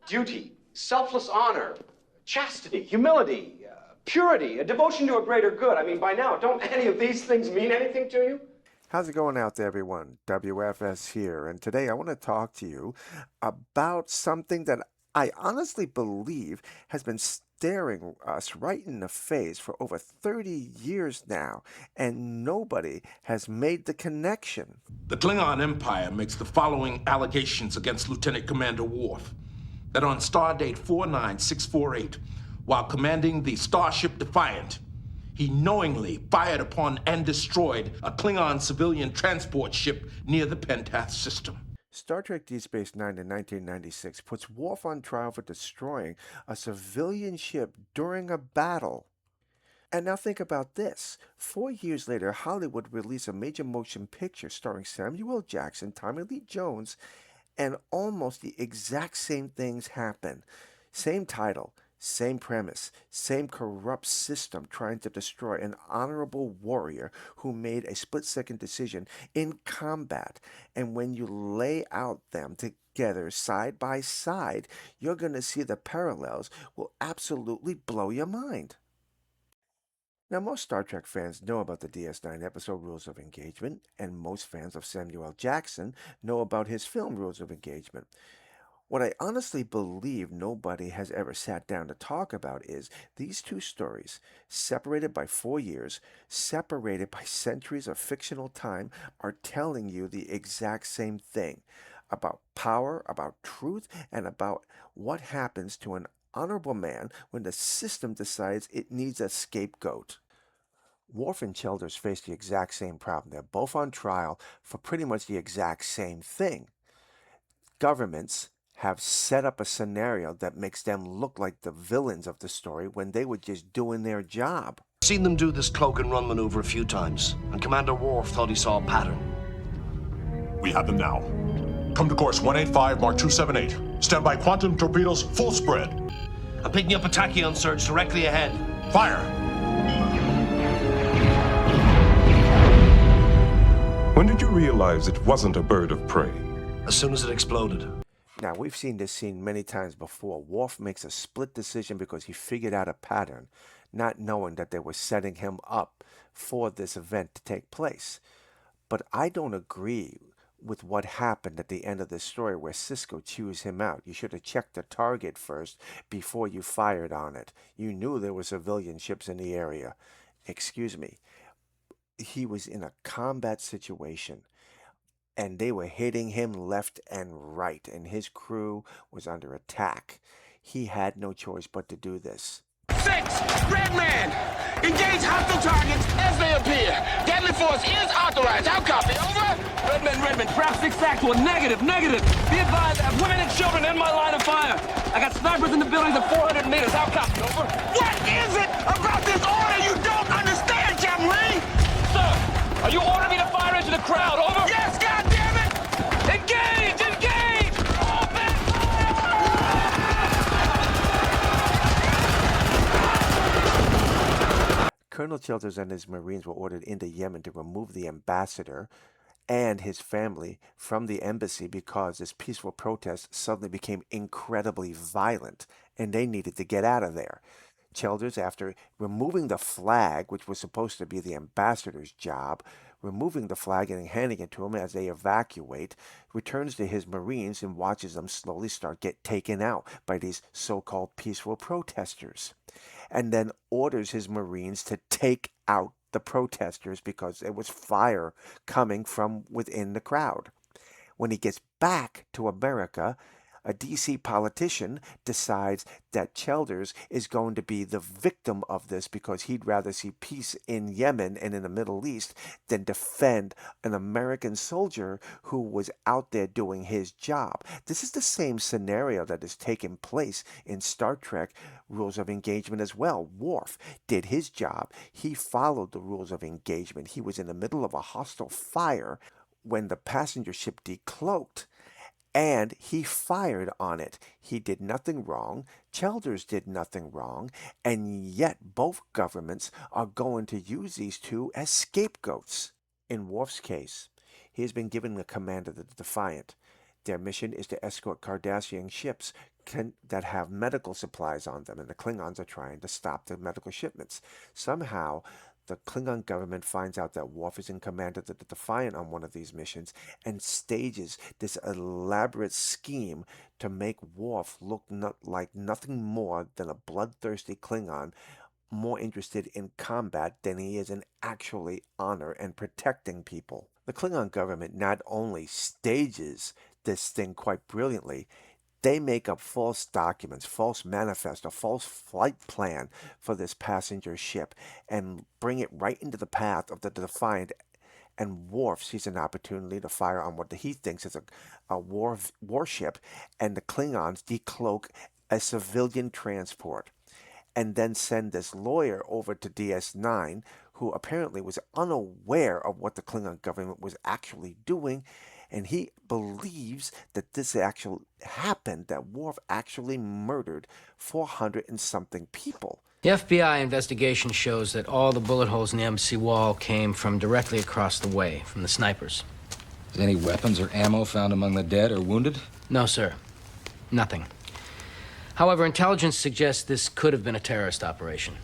Duty, selfless honor, chastity, humility, purity, a devotion to a greater good. I mean, by now, don't any of these things mean anything to you? How's it going out there, everyone? W.F.S. here, and today I want to talk to you about something that I honestly believe has been staring us right in the face for over 30 years now, and nobody has made the connection. The Klingon Empire makes the following allegations against Lieutenant Commander Worf: that on Stardate 49648, while commanding the Starship Defiant, he knowingly fired upon and destroyed a Klingon civilian transport ship near the Pentath system. Star Trek DS9 in 1996 puts Worf on trial for destroying a civilian ship during a battle. And now think about this. 4 years later, Hollywood released a major motion picture starring Samuel L. Jackson, Tommy Lee Jones, and almost the exact same things happen. Same title, same premise, same corrupt system trying to destroy an honorable warrior who made a split-second decision in combat. And when you lay out them together side by side, you're going to see the parallels will absolutely blow your mind. Now, most Star Trek fans know about the DS9 episode Rules of Engagement, and most fans of Samuel L. Jackson know about his film Rules of Engagement. What I honestly believe nobody has ever sat down to talk about is these two stories, separated by 4 years, separated by centuries of fictional time, are telling you the exact same thing about power, about truth, and about what happens to an honorable man when the system decides it needs a scapegoat. Worf and Childers face the exact same problem. They're both on trial for pretty much the exact same thing. Governments have set up a scenario that makes them look like the villains of the story when they were just doing their job. I've seen them do this cloak and run maneuver a few times, and Commander Worf thought he saw a pattern. We have them now. Come to course 185, Mark 278. Stand by quantum torpedoes, full spread. I'm picking up a tachyon surge directly ahead. Fire! When did you realize it wasn't a bird of prey? As soon as it exploded. Now, we've seen this scene many times before. Worf makes a split decision because he figured out a pattern, not knowing that they were setting him up for this event to take place. But I don't agree with what happened at the end of this story where Sisko chews him out. You should have checked the target first before you fired on it. You knew there were civilian ships in the area. Excuse me. He was in a combat situation, and they were hitting him left and right, and his crew was under attack. He had no choice but to do this. 6, Red Man! Engage hostile targets as they appear. Deadly force is authorized. How copy? Over? Redman, trap 6 factual. Negative. Be advised, I have women and children in my line of fire. I got snipers in the buildings at 400 meters. How copy? Over? What is it about this order you don't understand, Jamlee? Sir, are you ordering me to fire into the crowd? Over? Yes, goddammit! Engage! Open fire! Colonel Childers and his Marines were ordered into Yemen to remove the ambassador and his family from the embassy because this peaceful protest suddenly became incredibly violent, and they needed to get out of there. Childers, after removing the flag, which was supposed to be the ambassador's job, removing the flag and handing it to him as they evacuate, returns to his Marines and watches them slowly get taken out by these so-called peaceful protesters, and then orders his Marines to take out the protesters because there was fire coming from within the crowd. When he gets back to America, a D.C. politician decides that Childers is going to be the victim of this because he'd rather see peace in Yemen and in the Middle East than defend an American soldier who was out there doing his job. This is the same scenario that has taken place in Star Trek Rules of Engagement as well. Worf did his job. He followed the rules of engagement. He was in the middle of a hostile fire when the passenger ship decloaked, and he fired on it. He did nothing wrong. Childers did nothing wrong. And yet both governments are going to use these two as scapegoats. In Worf's case, he has been given the command of the Defiant. Their mission is to escort Cardassian ships that have medical supplies on them, and the Klingons are trying to stop the medical shipments. Somehow, the Klingon government finds out that Worf is in command of the Defiant on one of these missions and stages this elaborate scheme to make Worf look like nothing more than a bloodthirsty Klingon, more interested in combat than he is in actually honor and protecting people. The Klingon government not only stages this thing quite brilliantly, they make up false documents, false manifest, a false flight plan for this passenger ship and bring it right into the path of the Defiant. And Worf sees an opportunity to fire on what he thinks is a warship, and the Klingons decloak a civilian transport and then send this lawyer over to DS9, who apparently was unaware of what the Klingon government was actually doing, and he believes that this actually happened, that Worf actually murdered 400 and something people. The FBI investigation shows that all the bullet holes in the embassy wall came from directly across the way, from the snipers. Is any weapons or ammo found among the dead or wounded? No, sir. Nothing. However, intelligence suggests this could have been a terrorist operation.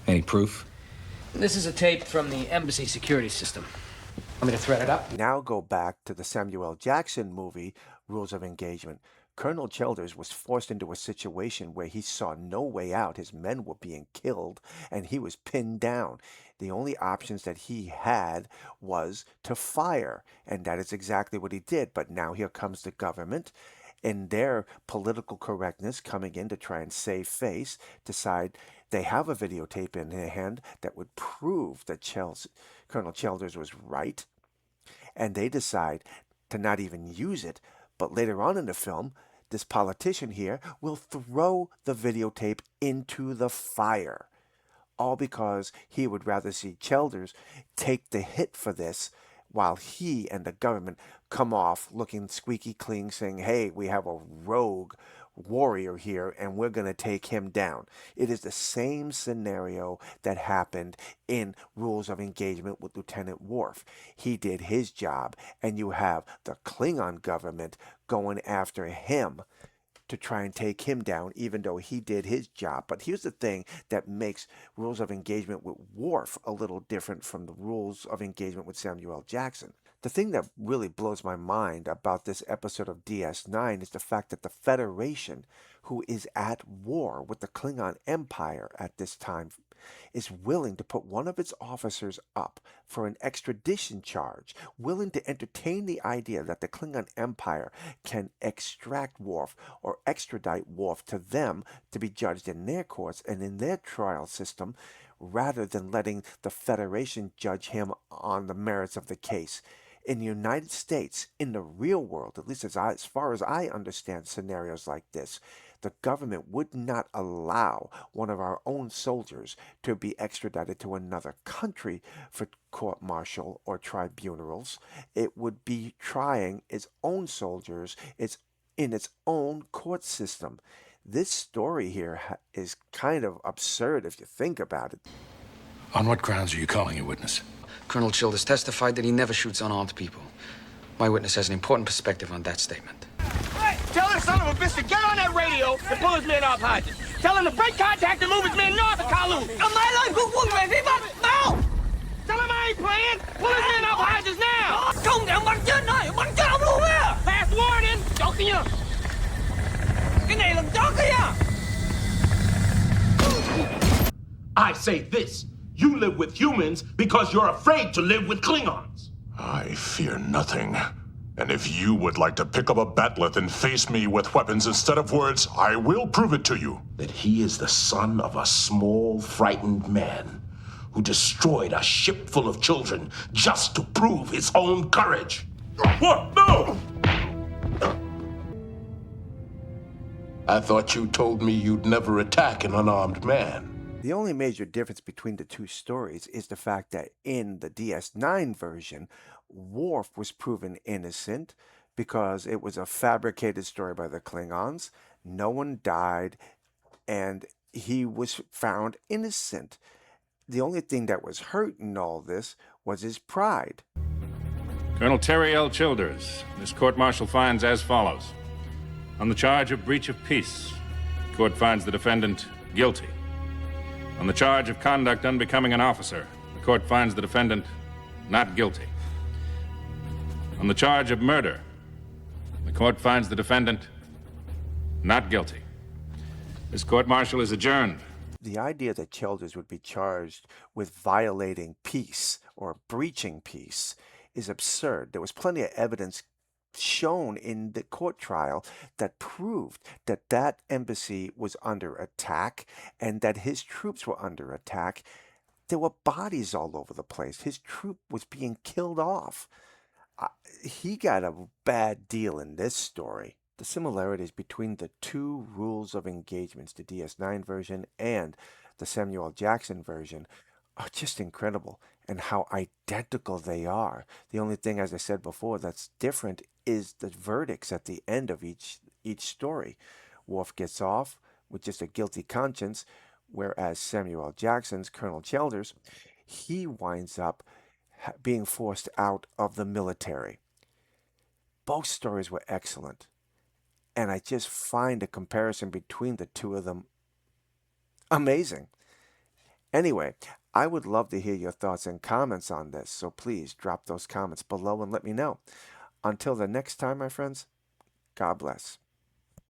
Any proof? This is a tape from the embassy security system. Want me to thread it up? Now go back to the Samuel L. Jackson movie, Rules of Engagement. Colonel Childers was forced into a situation where he saw no way out. His men were being killed, and he was pinned down. The only options that he had was to fire, and that is exactly what he did. But now here comes the government, in their political correctness, coming in to try and save face, decide they have a videotape in their hand that would prove that Colonel Childers was right, and they decide to not even use it. But later on in the film, this politician here will throw the videotape into the fire, all because he would rather see Childers take the hit for this, while he and the government come off looking squeaky clean, saying, hey, we have a rogue warrior here and we're going to take him down. It is the same scenario that happened in Rules of Engagement with Lieutenant Worf. He did his job, and you have the Klingon government going after him to try and take him down, even though he did his job. But here's the thing that makes Rules of Engagement with Worf a little different from the Rules of Engagement with Samuel L. Jackson. The thing that really blows my mind about this episode of DS9 is the fact that the Federation, who is at war with the Klingon Empire at this time, is willing to put one of its officers up for an extradition charge, willing to entertain the idea that the Klingon Empire can extract Worf or extradite Worf to them to be judged in their courts and in their trial system, rather than letting the Federation judge him on the merits of the case. In the United States, in the real world, at least as far as I understand scenarios like this, the government would not allow one of our own soldiers to be extradited to another country for court-martial or tribunals. It would be trying its own soldiers in its own court system. This story here is kind of absurd if you think about it. On what grounds are you calling a witness? Colonel Childers testified that he never shoots unarmed people. My witness has an important perspective on that statement. Hey, tell this son of a bitch to get on that radio and pull his men off Hodges. Tell him to break contact and move his men north of Kowloon. Tell him I ain't playing. Pull his men off Hodges now. Fast warning. I say this. You live with humans because you're afraid to live with Klingons. I fear nothing. And if you would like to pick up a bat'leth and face me with weapons instead of words, I will prove it to you. That he is the son of a small, frightened man who destroyed a ship full of children just to prove his own courage. What? No! I thought you told me you'd never attack an unarmed man. The only major difference between the two stories is the fact that in the DS9 version, Worf was proven innocent because it was a fabricated story by the Klingons. No one died, and he was found innocent. The only thing that was hurt in all this was his pride. Colonel Terry L. Childers, this court-martial finds as follows. On the charge of breach of peace, the court finds the defendant guilty. On the charge of conduct unbecoming an officer, the court finds the defendant not guilty. On the charge of murder, the court finds the defendant not guilty. This court-martial is adjourned. The idea that Childers would be charged with violating peace or breaching peace is absurd. There was plenty of evidence shown in the court trial that proved that that embassy was under attack and that his troops were under attack. There were bodies all over the place. His troop was being killed off. He got a bad deal in this story. The similarities between the two rules of engagements, the DS9 version and the Samuel L. Jackson version, are just incredible, and how identical they are. The only thing, as I said before, that's different is the verdicts at the end of each story. Worf gets off with just a guilty conscience, whereas Samuel L. Jackson's Colonel Childers, he winds up being forced out of the military. Both stories were excellent, and I just find a comparison between the two of them amazing. Anyway, I would love to hear your thoughts and comments on this, so please drop those comments below and let me know. Until the next time, my friends, God bless.